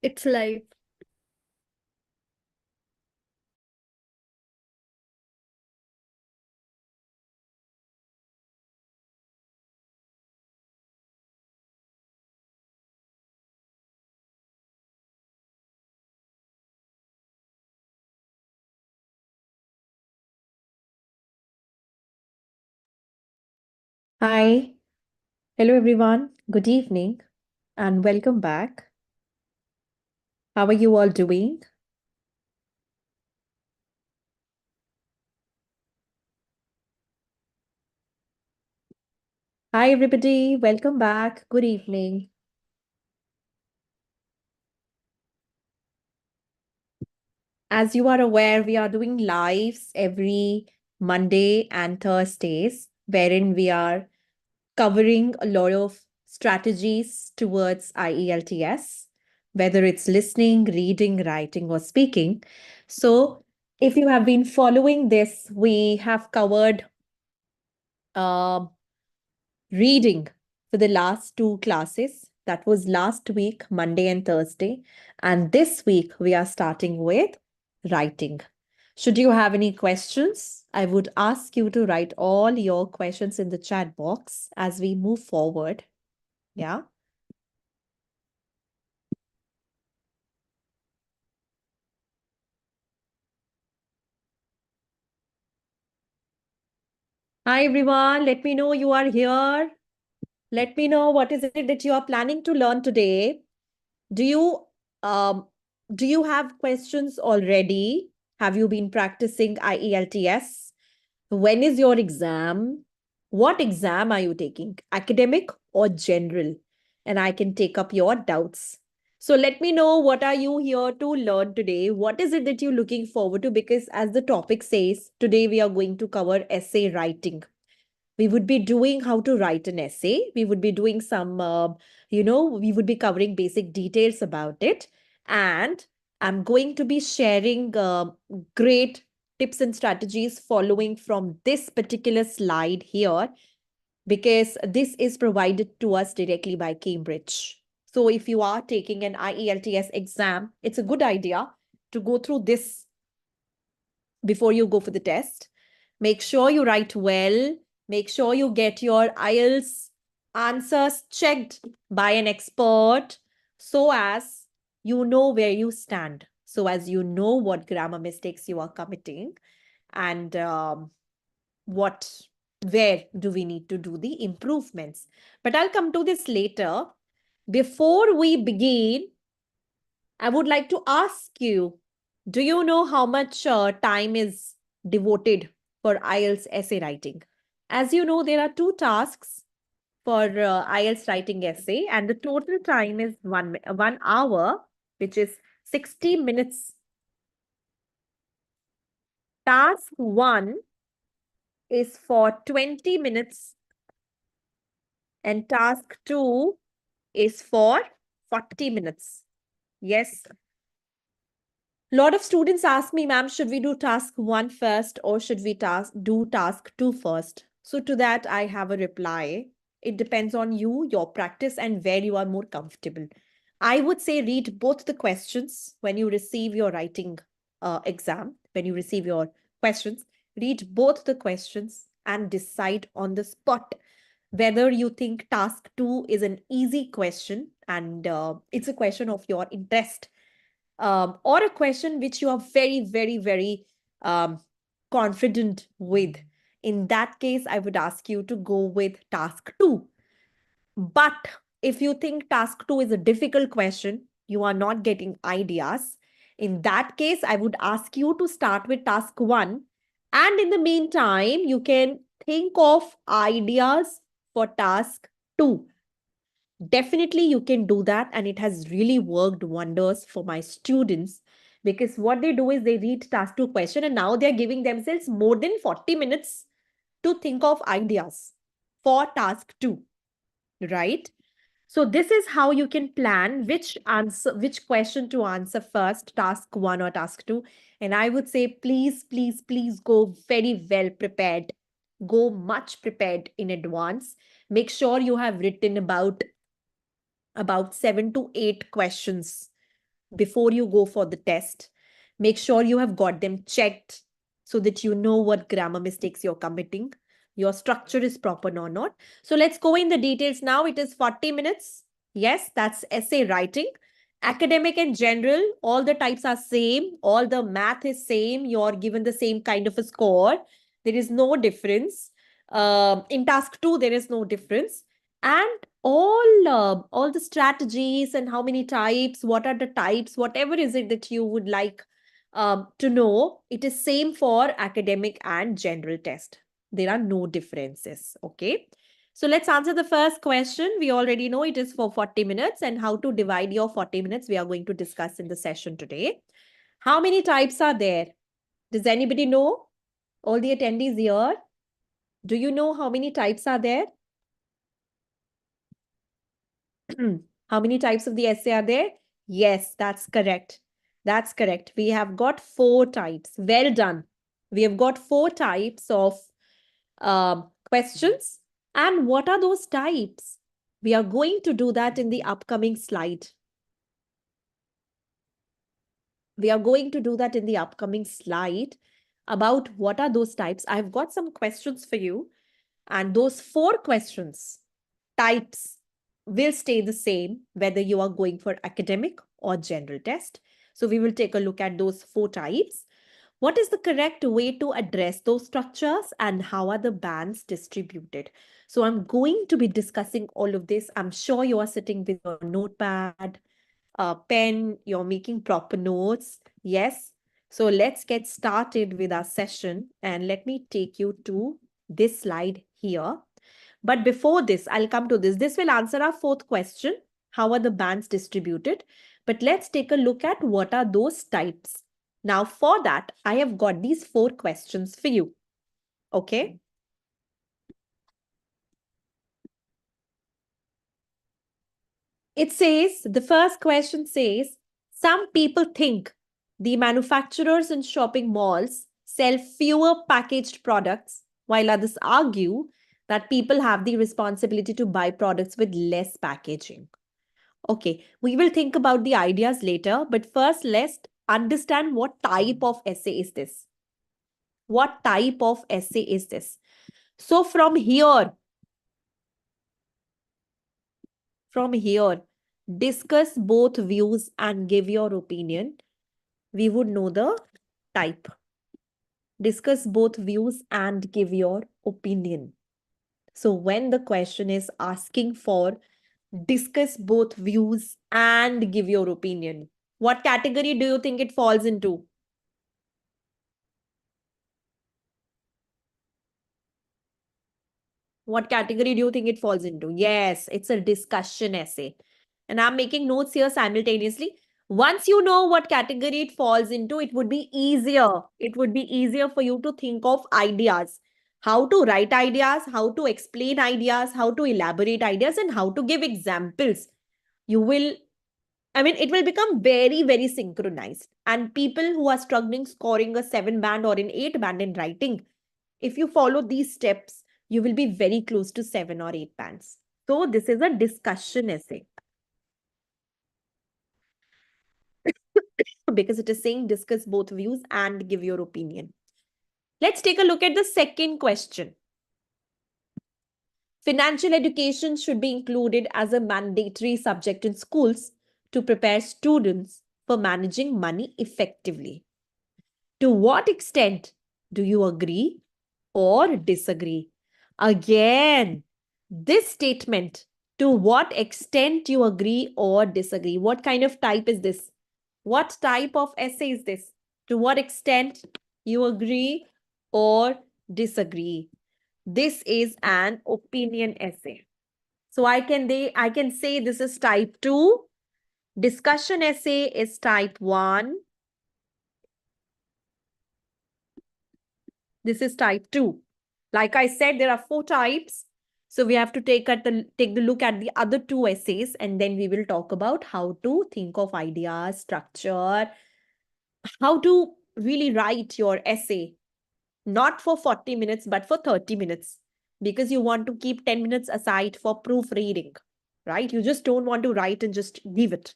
It's live. Hi, hello everyone. Good evening and welcome back. How are you all doing? Hi everybody, welcome back. Good evening. As you are aware, we are doing lives every Monday and Thursdays, wherein we are covering a lot of strategies towards IELTS, whether it's listening, reading, writing, or speaking. So, if you have been following this, we have covered um reading for the last two classes. That was last week, Monday and Thursday. And this week, we are starting with writing. Should you have any questions, I would ask you to write all your questions in the chat box as we move forward. Yeah. Hi, everyone. Let me know you are here. Let me know what is it that you are planning to learn today. Do you um do you have questions already? Have you been practicing IELTS? When is your exam? What exam are you taking? Academic or general? And I can take up your doubts. So let me know, what are you here to learn today? What is it that you're looking forward to? Because as the topic says, today we are going to cover essay writing. We would be doing how to write an essay. We would be doing some, we would be covering basic details about it. And I'm going to be sharing great tips and strategies following from this particular slide here, because this is provided to us directly by Cambridge. So if you are taking an IELTS exam, it's a good idea to go through this before you go for the test. Make sure you write well. Make sure you get your IELTS answers checked by an expert so as you know where you stand. So as you know what grammar mistakes you are committing, and what where do we need to do the improvements. But I'll come to this later. Before we begin, I would like to ask you, do you know how much time is devoted for IELTS essay writing? As you know, there are two tasks for IELTS writing essay, and the total time is 1 hour, which is 60 minutes. Task one is for 20 minutes, and task two is for 40 minutes. Yes, a lot of students ask me, ma'am, should we do task one first or should we do task two first? So to that, I have a reply. It depends on you, your practice, and where you are more comfortable. I would say read both the questions when you receive your writing exam, when you receive your questions. Read both the questions and decide on the spot whether you think task two is an easy question and it's a question of your interest, or a question which you are very, very, very confident with. In that case, I would ask you to go with task two. But if you think task two is a difficult question, you are not getting ideas, in that case, I would ask you to start with task one. And in the meantime, you can think of ideas for task two. Definitely, you can do that. And it has really worked wonders for my students, because what they do is they read task two question and now they're giving themselves more than 40 minutes to think of ideas for task two, right? So this is how you can plan which question to answer first, task one or task two. And I would say, please, please, please go very well prepared. Go much prepared in advance. Make sure you have written about 7 to 8 questions before you go for the test. Make sure you have got them checked so that you know what grammar mistakes you're committing. Your structure is proper or not. So let's go in the details now. It is 40 minutes. Yes, that's essay writing. Academic and general, all the types are same. All the math is same. You're given the same kind of a score. There is no difference. In task 2, there is no difference. And all the strategies and how many types, what are the types, whatever is it that you would like to know, it is same for academic and general test. There are no differences. Okay. So let's answer the first question. We already know it is for 40 minutes, and how to divide your 40 minutes we are going to discuss in the session today. How many types are there? Does anybody know? All the attendees here, do you know how many types are there? How many types of the essay are there? Yes, that's correct. That's correct. We have got 4 types. Well done. We have got 4 types of questions. And what are those types? We are going to do that in the upcoming slide. We are going to do that in the upcoming slide about what are those types. I've got some questions for you. And those 4 questions, types, will stay the same whether you are going for academic or general test. So we will take a look at those 4 types. What is the correct way to address those structures and how are the bands distributed? So I'm going to be discussing all of this. I'm sure you are sitting with your notepad, pen, you're making proper notes. Yes. So let's get started with our session and let me take you to this slide here. But before this, I'll come to this. This will answer our 4th question. How are the bands distributed? But let's take a look at what are those types. Now for that, I have got these 4 questions for you. Okay. It says, the first question says, some people think the manufacturers in shopping malls sell fewer packaged products, while others argue that people have the responsibility to buy products with less packaging. Okay, we will think about the ideas later, but first let's understand what type of essay is this. What type of essay is this? So from here, discuss both views and give your opinion. We would know the type. Discuss both views and give your opinion. So when the question is asking for discuss both views and give your opinion, what category do you think it falls into? What category do you think it falls into? Yes, it's a discussion essay. And I'm making notes here simultaneously. Once you know what category it falls into, it would be easier. It would be easier for you to think of ideas. How to write ideas, how to explain ideas, how to elaborate ideas, and how to give examples. You will, it will become very, very synchronized. And people who are struggling scoring a 7 band or an 8 band in writing, if you follow these steps, you will be very close to 7 or 8 bands. So this is a discussion essay because it is saying discuss both views and give your opinion. Let's take a look at the second question. Financial education should be included as a mandatory subject in schools to prepare students for managing money effectively. To what extent do you agree or disagree? Again, this statement, to what extent you agree or disagree. What kind of type is this? What type of essay is this? To what extent you agree or disagree? This is an opinion essay. So I can say this is type 2. Discussion essay is type 1. This is type 2. Like I said, there are 4 types. So we have to take the look at the other 2 essays, and then we will talk about how to think of ideas, structure, how to really write your essay, not for 40 minutes, but for 30 minutes, because you want to keep 10 minutes aside for proofreading, right? You just don't want to write and just leave it.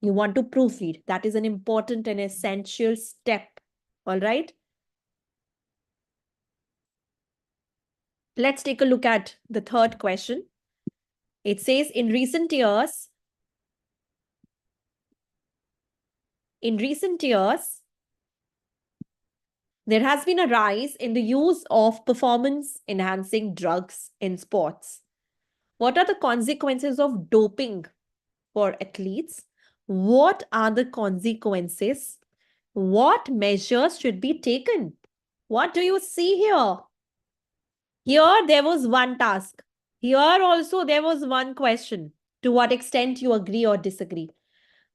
You want to proofread. That is an important and essential step. All right. Let's take a look at the third question. It says, in recent years, there has been a rise in the use of performance enhancing drugs in sports. What are the consequences of doping for athletes? What are the consequences? What measures should be taken? What do you see here? Here, there was one task. Here also, there was one question. To what extent you agree or disagree?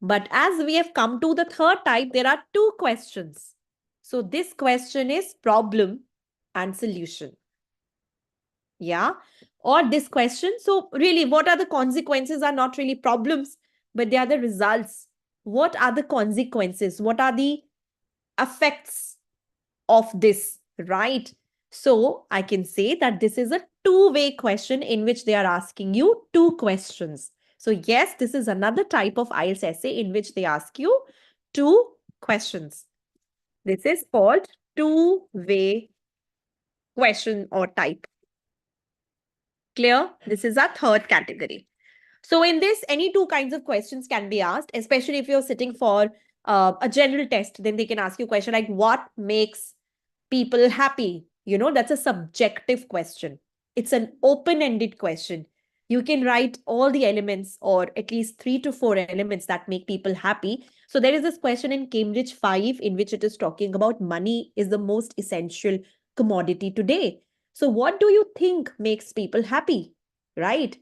But as we have come to the third type, there are two questions. So this question is problem and solution. Yeah. Or this question. So really, what are the consequences are not really problems, but they are the results. What are the consequences? What are the effects of this, right? So I can say that this is a two-way question in which they are asking you two questions. So yes, this is another type of IELTS essay in which they ask you two questions. This is called two-way question or type. Clear? This is our third category. So in this, any two kinds of questions can be asked, especially if you're sitting for a general test, then they can ask you a question like, what makes people happy? You know, that's a subjective question. It's an open-ended question. You can write all the elements or at least 3 to 4 elements that make people happy. So there is this question in Cambridge 5 in which it is talking about money is the most essential commodity today. So what do you think makes people happy? Right?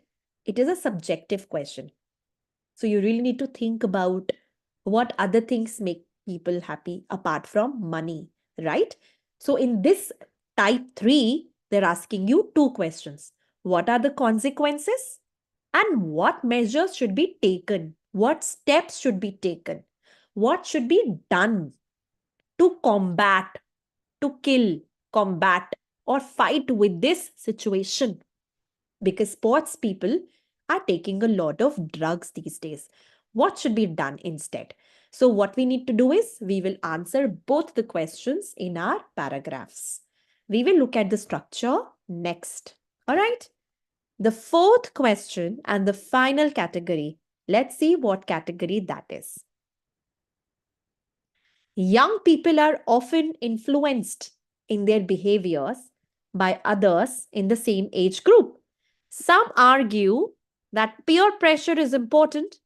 It is a subjective question. So you really need to think about what other things make people happy apart from money, right? So in this type 3, they're asking you two questions. What are the consequences? And what measures should be taken? What steps should be taken? What should be done to combat, to kill, combat, or fight with this situation? Because sports people are taking a lot of drugs these days. What should be done instead? So, what we need to do is we will answer both the questions in our paragraphs. We will look at the structure next. All right. The fourth question and the final category. Let's see what category that is. Young people are often influenced in their behaviors by others in the same age group. Some argue that peer pressure is important,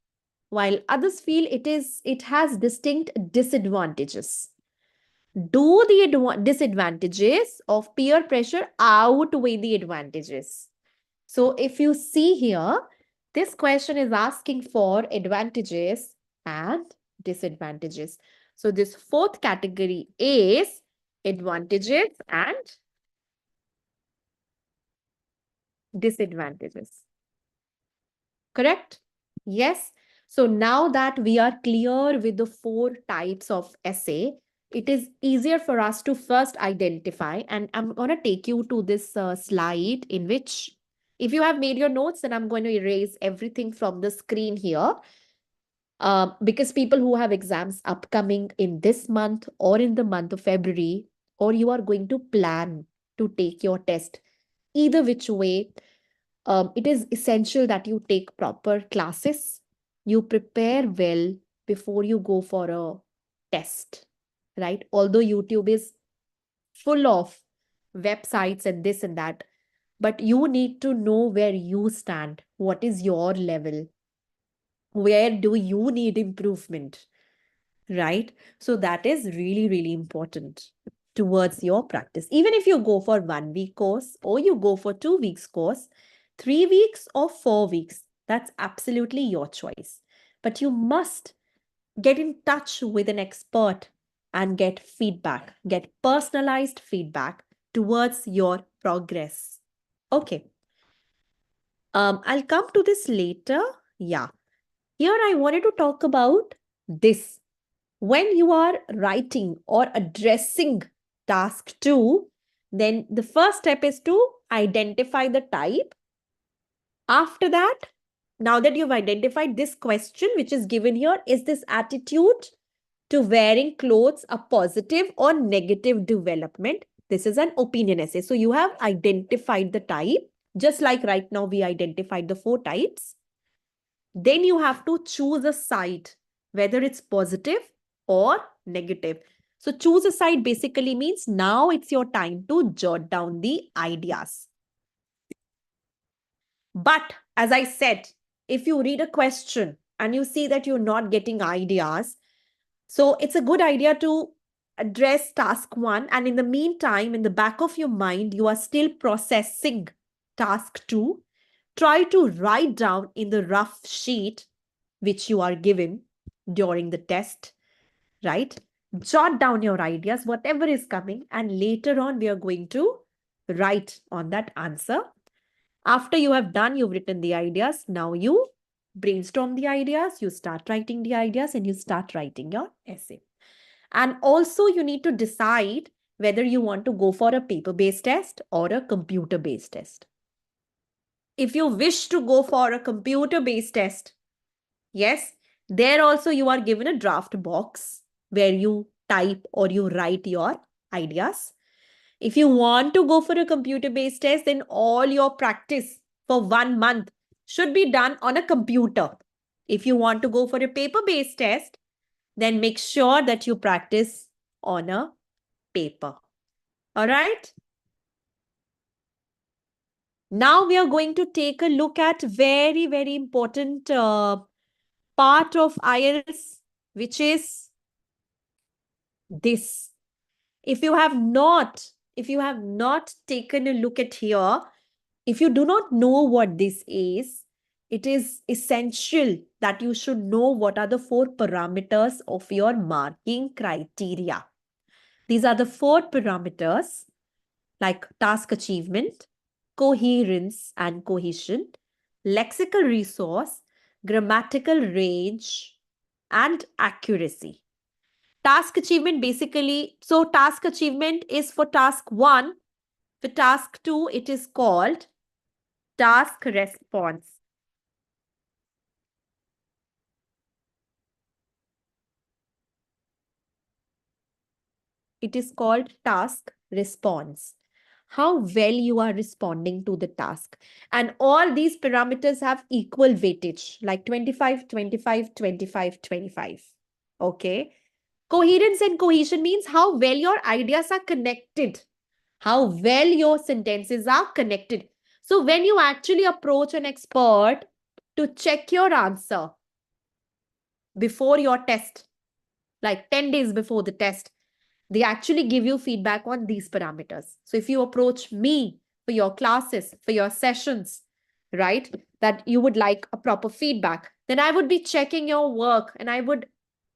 while others feel it has distinct disadvantages. Do the disadvantages of peer pressure outweigh the advantages? So if you see here, this question is asking for advantages and disadvantages. So this fourth category is advantages and disadvantages. Correct? Yes. So now that we are clear with the 4 types of essay, it is easier for us to first identify. And I'm going to take you to this slide in which, if you have made your notes, then I'm going to erase everything from the screen here. Because people who have exams upcoming in this month or in the month of February, or you are going to plan to take your test, either which way, it is essential that you take proper classes, you prepare well before you go for a test, right? Although YouTube is full of websites and this and that, but you need to know where you stand. What is your level? Where do you need improvement? Right? So that is really, really important towards your practice. Even if you go for 1 week course or you go for 2 weeks course, 3 weeks or 4 weeks, that's absolutely your choice. But you must get in touch with an expert and get feedback, get personalized feedback towards your progress. Okay. I'll come to this later. Yeah. Here I wanted to talk about this. When you are writing or addressing task 2, then the first step is to identify the type. After that, now that you've identified this question, which is given here, is this attitude to wearing clothes a positive or negative development? This is an opinion essay. So you have identified the type, just like right now we identified the 4 types. Then you have to choose a side, whether it's positive or negative. So choose a side basically means now it's your time to jot down the ideas. But as I said, if you read a question and you see that you're not getting ideas, so it's a good idea to address task 1. And in the meantime, in the back of your mind, you are still processing task 2. Try to write down in the rough sheet which you are given during the test, right? Jot down your ideas, whatever is coming, and later on we are going to write on that answer. After you have done, you've written the ideas, now you brainstorm the ideas, you start writing the ideas, and you start writing your essay. And also you need to decide whether you want to go for a paper-based test or a computer-based test. If you wish to go for a computer-based test, yes, there also you are given a draft box where you type or you write your ideas. If you want to go for a computer-based test, then all your practice for 1 month should be done on a computer. If you want to go for a paper-based test, then make sure that you practice on a paper. All right? Now we are going to take a look at very, very important part of IELTS, which is this. If you have not taken a look at here, if you do not know what this is, it is essential that you should know what are the 4 parameters of your marking criteria. These are the 4 parameters like task achievement, coherence and cohesion, lexical resource, grammatical range, and accuracy. Task achievement basically, so task achievement is for task 1. For task 2, it is called task response. It is called task response. How well you are responding to the task. And all these parameters have equal weightage, like 25, 25, 25, 25. Okay. Coherence and cohesion means how well your ideas are connected, how well your sentences are connected. So when you actually approach an expert to check your answer before your test, like 10 days before the test, they actually give you feedback on these parameters. So if you approach me for your classes, for your sessions, right, that you would like a proper feedback, then I would be checking your work and I would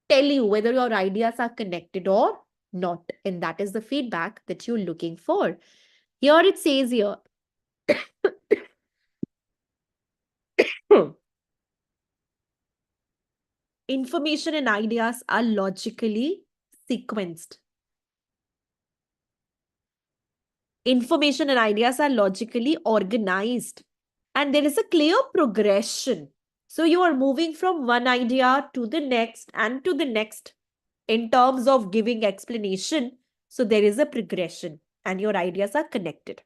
tell you whether your ideas are connected or not. And that is the feedback that you're looking for. Here it says here, information and ideas are logically sequenced. Information and ideas are logically organized. And there is a clear progression. So you are moving from one idea to the next and to the next in terms of giving explanation. So there is a progression and your ideas are connected.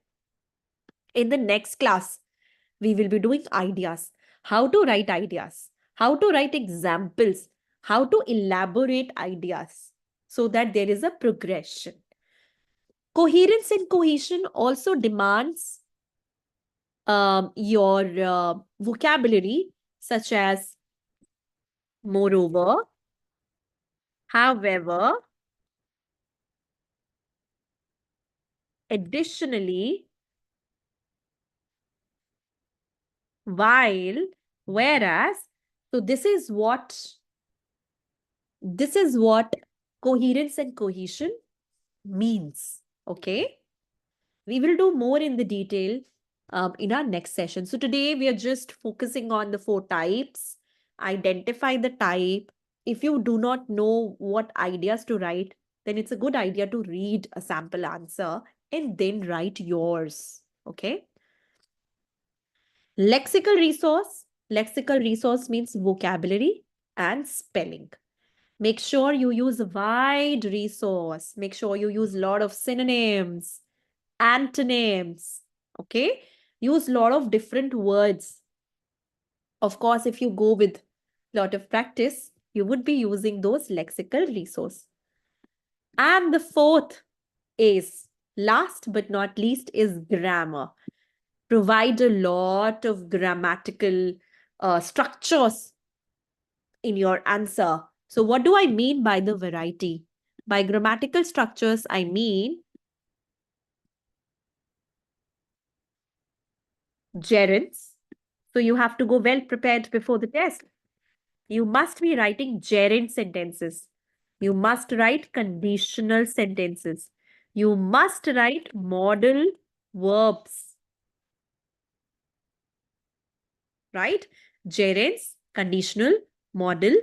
In the next class, we will be doing ideas, how to write ideas, how to write examples, how to elaborate ideas so that there is a progression. Coherence and cohesion also demands your vocabulary, such as moreover, however, additionally, while, whereas. So this is what coherence and cohesion means. Okay. We will do more in the detail in our next session. So today we are just focusing on the 4 types. Identify the type. If you do not know what ideas to write, then it's a good idea to read a sample answer and then write yours. Okay. Lexical resource. Lexical resource means vocabulary and spelling. Make sure you use a wide resource. Make sure you use a lot of synonyms, antonyms. Okay? Use a lot of different words. Of course, if you go with a lot of practice, you would be using those lexical resource. And the fourth is, last but not least, is grammar. Provide a lot of grammatical structures in your answer. So what do I mean by the variety? By grammatical structures, I mean gerunds. So you have to go well prepared before the test. You must be writing gerund sentences. You must write conditional sentences. You must write modal verbs. Right? Gerunds, conditional, modal.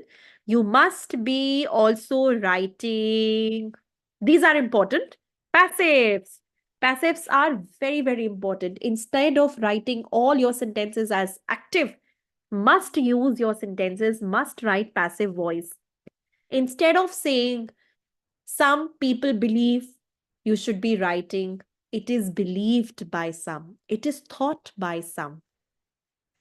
You must be also writing, these are important, passives. Passives are very, very important. Instead of writing all your sentences as active, must use your sentences, must write passive voice. Instead of saying, some people believe, you should be writing, it is believed by some, it is thought by some,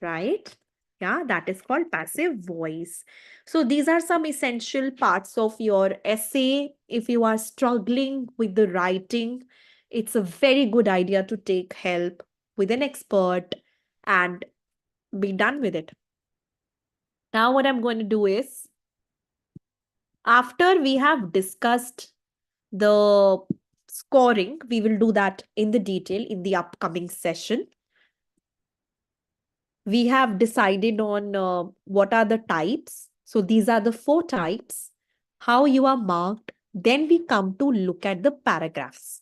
right? Yeah, that is called passive voice. So these are some essential parts of your essay. If you are struggling with the writing, it's a very good idea to take help with an expert and be done with it. Now, what I'm going to do is, after we have discussed the scoring, we will do that in the detail in the upcoming session. We have decided on what are the types. So these are the 4 types, how you are marked. Then we come to look at the paragraphs.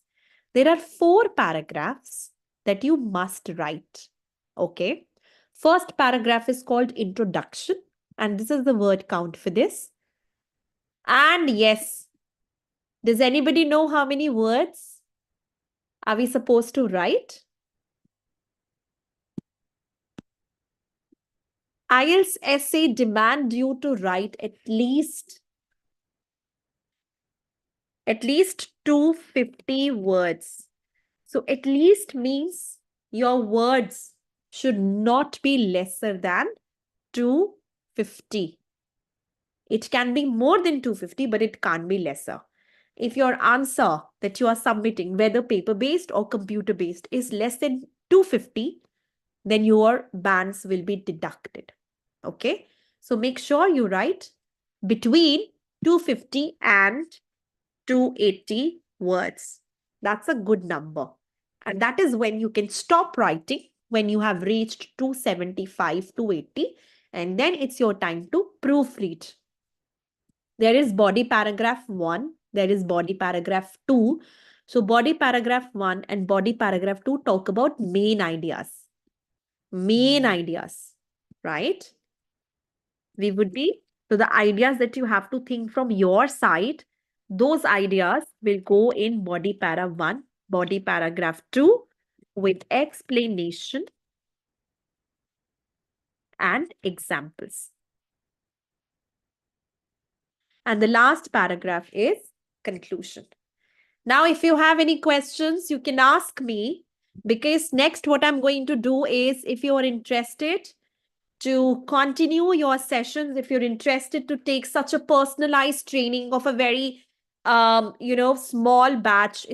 There are 4 paragraphs that you must write. Okay. First paragraph is called introduction. And this is the word count for this. And yes, does anybody know how many words are we supposed to write? IELTS essay demand you to write at least 250 words. So at least means your words should not be lesser than 250. It can be more than 250, but it can't be lesser. If your answer that you are submitting, whether paper-based or computer-based, is less than 250, then your bands will be deducted. Okay? So make sure you write between 250 and 280 words. That's a good number. And that is when you can stop writing, when you have reached 275, 280, and then it's your time to proofread. There is body paragraph 1, there is body paragraph 2. So body paragraph 1 and body paragraph 2 talk about main ideas. Main ideas, right? We would be, so the ideas that you have to think from your side, those ideas will go in body para 1, body paragraph 2 with explanation and examples. And the last paragraph is conclusion. Now, if you have any questions, you can ask me, because next what I'm going to do is, if you are interested to continue your sessions, if you're interested to take such a personalized training of a very, small batch,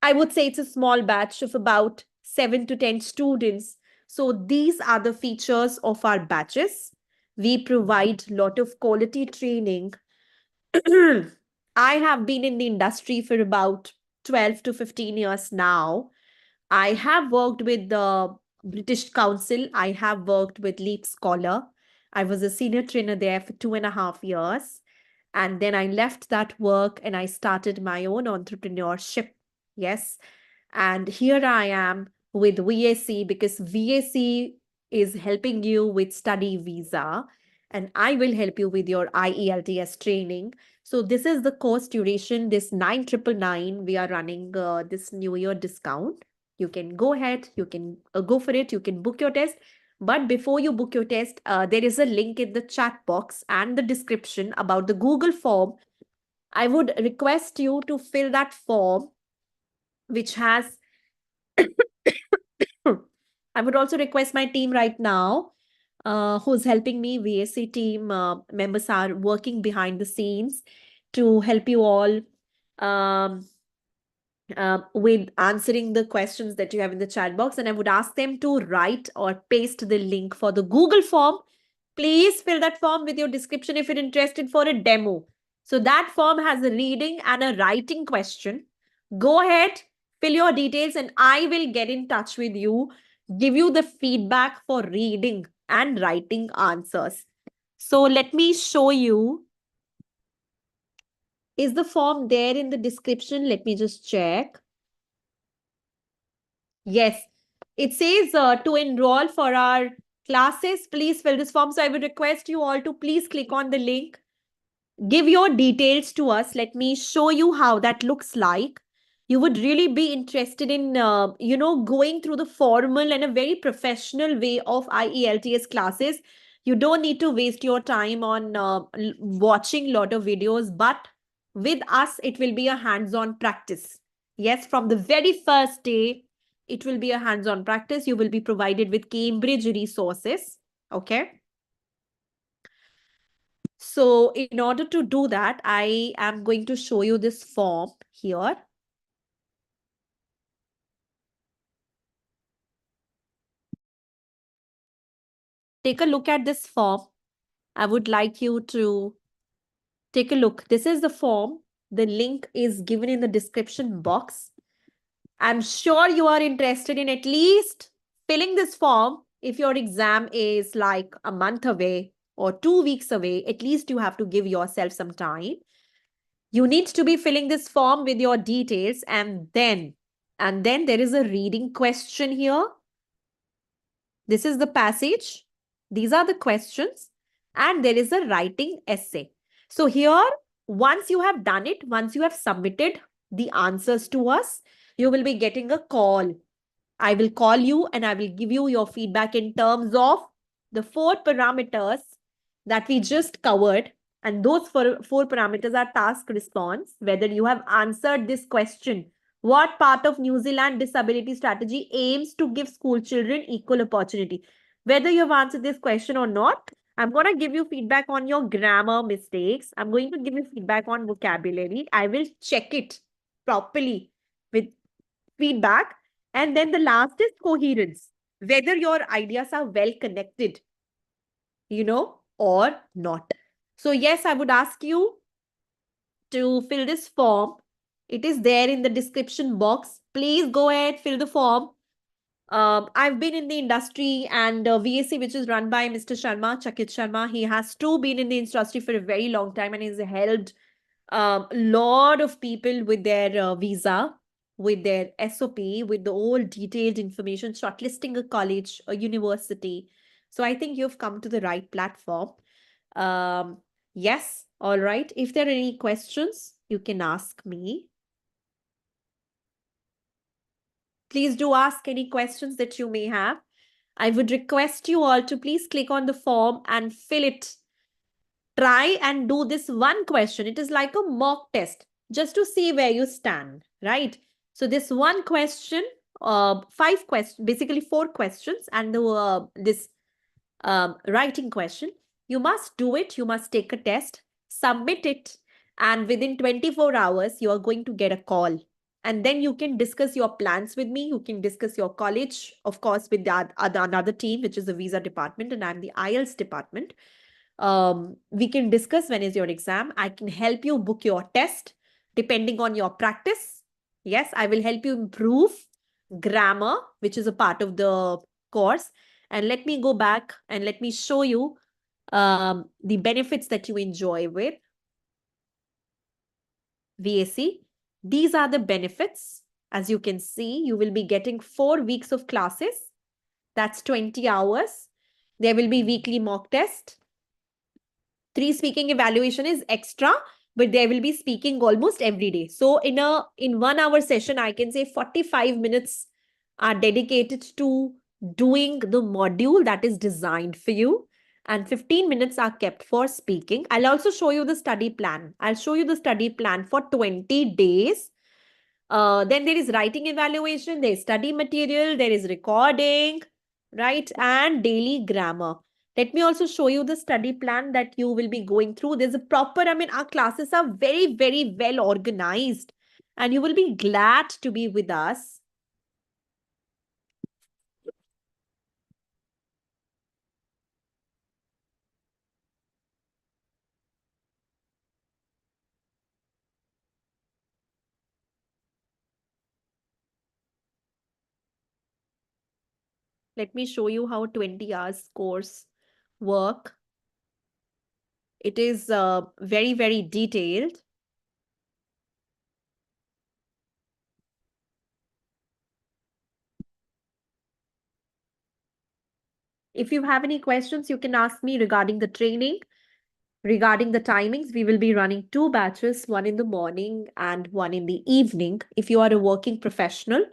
I would say it's a small batch of about 7 to 10 students. So these are the features of our batches. We provide a lot of quality training. I have been in the industry for about 12 to 15 years now. I have worked with the British Council. I have worked with Leap Scholar. I was a senior trainer there for 2.5 years. And then I left that work and I started my own entrepreneurship. Yes. And here I am with VAC, because VAC is helping you with study visa. And I will help you with your IELTS training. So this is the course duration, this 9,999. We are running this New Year discount. You can go ahead, you can go for it, you can book your test. But before you book your test, there is a link in the chat box and the description about the Google form. I would request you to fill that form, which has I would also request my team right now, who's helping me. VAC team members are working behind the scenes to help you all um, with answering the questions that you have in the chat box. And I would ask them to write or paste the link for the Google form. Please fill that form with your description if you're interested for a demo. So that form has a reading and a writing question. Go ahead, fill your details, and I will get in touch with you, give you the feedback for reading and writing answers. So let me show you. Is the form there in the description? Let me just check. Yes, it says to enroll for our classes, please fill this form. So I would request you all to please click on the link. Give your details to us. Let me show you how that looks like. You would really be interested in, going through the formal and a very professional way of IELTS classes. You don't need to waste your time on watching a lot of videos, but with us, it will be a hands-on practice. Yes, from the very first day, it will be a hands-on practice. You will be provided with Cambridge resources. Okay. So in order to do that, I am going to show you this form here. Take a look at this form. I would like you to take a look. This is the form. The link is given in the description box. I'm sure you are interested in at least filling this form. If your exam is like a month away or 2 weeks away, at least you have to give yourself some time. You need to be filling this form with your details, and then there is a reading question here. This is the passage. These are the questions, and there is a writing essay. So here, once you have done it, once you have submitted the answers to us, you will be getting a call. I will call you and I will give you your feedback in terms of the 4 parameters that we just covered. And those four parameters are task response, whether you have answered this question. What part of New Zealand disability strategy aims to give school children equal opportunity? Whether you have answered this question or not, I'm going to give you feedback on your grammar mistakes. I'm going to give you feedback on vocabulary. I will check it properly with feedback. And then the last is coherence, whether your ideas are well connected, or not. So yes, I would ask you to fill this form. It is there in the description box. Please go ahead, fill the form. I've been in the industry, and VAC, which is run by Mr. Sharma, Chakit Sharma, he has too been in the industry for a very long time, and he's helped a lot of people with their visa, with their SOP, with the all detailed information, shortlisting a college, a university. So I think you've come to the right platform. Yes, all right. If there are any questions, you can ask me. Please do ask any questions that you may have. I would request you all to please click on the form and fill it. Try and do this one question. It is like a mock test just to see where you stand, right? So this one question, 5 questions, basically 4 questions, and this writing question. You must do it. You must take a test, submit it, and within 24 hours, you are going to get a call. And then you can discuss your plans with me. You can discuss your college, of course, with the another team, which is the visa department, and I'm the IELTS department. We can discuss when is your exam. I can help you book your test depending on your practice. Yes, I will help you improve grammar, which is a part of the course. And let me go back and let me show you the benefits that you enjoy with VAC. These are the benefits. As you can see, you will be getting 4 weeks of classes. That's 20 hours. There will be weekly mock test. 3 speaking evaluation is extra, but there will be speaking almost every day. So in 1 hour session, I can say 45 minutes are dedicated to doing the module that is designed for you, and 15 minutes are kept for speaking. I'll also show you the study plan. I'll show you the study plan for 20 days. Then there is writing evaluation, there is study material, there is recording, right? And daily grammar. Let me also show you the study plan that you will be going through. There's a proper, I mean, our classes are very, very well organized, and you will be glad to be with us. Let me show you how 20 hours course work. It is very, very detailed. If you have any questions, you can ask me regarding the training. Regarding the timings, we will be running 2 batches, one in the morning and one in the evening. If you are a working professional,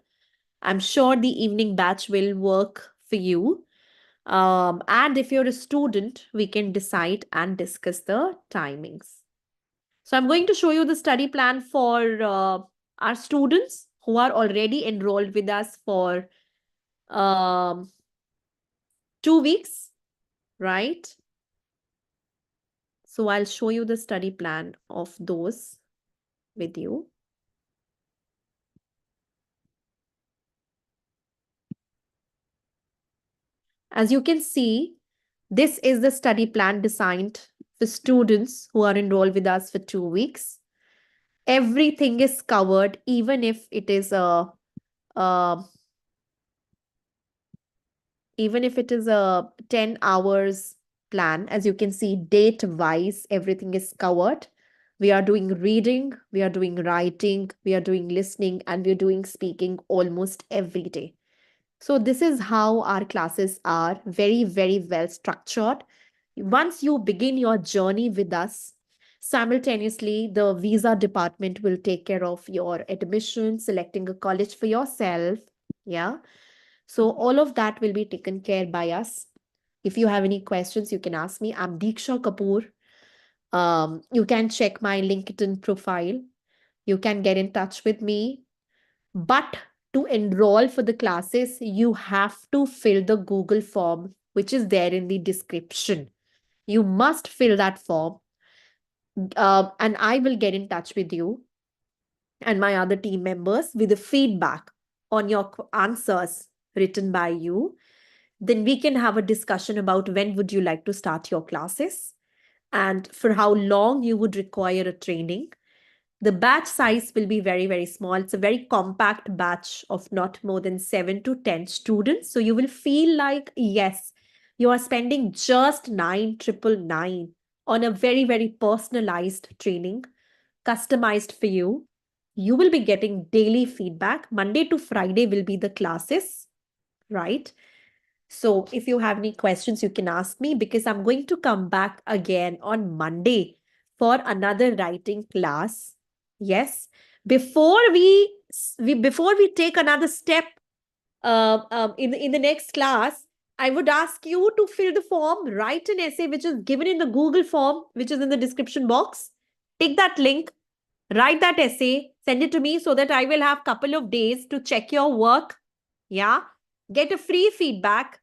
I'm sure the evening batch will work for you. And if you're a student, we can decide and discuss the timings. So I'm going to show you the study plan for our students who are already enrolled with us for um, 2 weeks, right? So I'll show you the study plan of those with you. As you can see, this is the study plan designed for students who are enrolled with us for 2 weeks. Everything is covered, even if it is uh, even if it is a 10 hours plan. As you can see, date wise, everything is covered. We are doing reading, we are doing writing, we are doing listening, and we're doing speaking almost every day. So this is how our classes are, very, very well structured. Once you begin your journey with us, simultaneously, the visa department will take care of your admission, selecting a college for yourself. Yeah. So all of that will be taken care by us. If you have any questions, you can ask me. I'm Deeksha Kapoor. You can check my LinkedIn profile. You can get in touch with me. But to enroll for the classes, you have to fill the Google form, which is there in the description. You must fill that form, and I will get in touch with you and my other team members with the feedback on your answers written by you. Then we can have a discussion about when would you like to start your classes and for how long you would require a training. The batch size will be very, very small. It's a very compact batch of not more than 7 to 10 students. So you will feel like, yes, you are spending just 9,999 on a very, very personalized training, customized for you. You will be getting daily feedback. Monday to Friday will be the classes, right? So if you have any questions, you can ask me because I'm going to come back again on Monday for another writing class. Yes. Before we take another step in the next class, I would ask you to fill the form, write an essay which is given in the Google form, which is in the description box. Take that link, write that essay, send it to me so that I will have couple of days to check your work. Yeah. Get a free feedback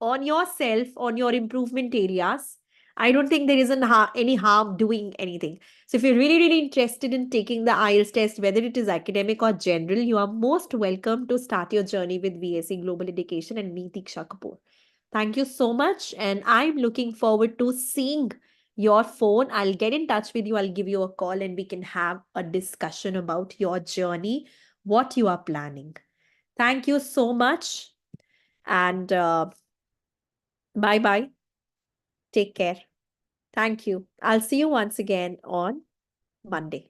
on yourself, on your improvement areas. I don't think there is any harm doing anything. So if you're really, really interested in taking the IELTS test, whether it is academic or general, you are most welcome to start your journey with VAC Global Education and me, Deeksha Kapoor. Thank you so much. And I'm looking forward to seeing your phone. I'll get in touch with you. I'll give you a call and we can have a discussion about your journey, what you are planning. Thank you so much. And bye bye. Take care. Thank you. I'll see you once again on Monday.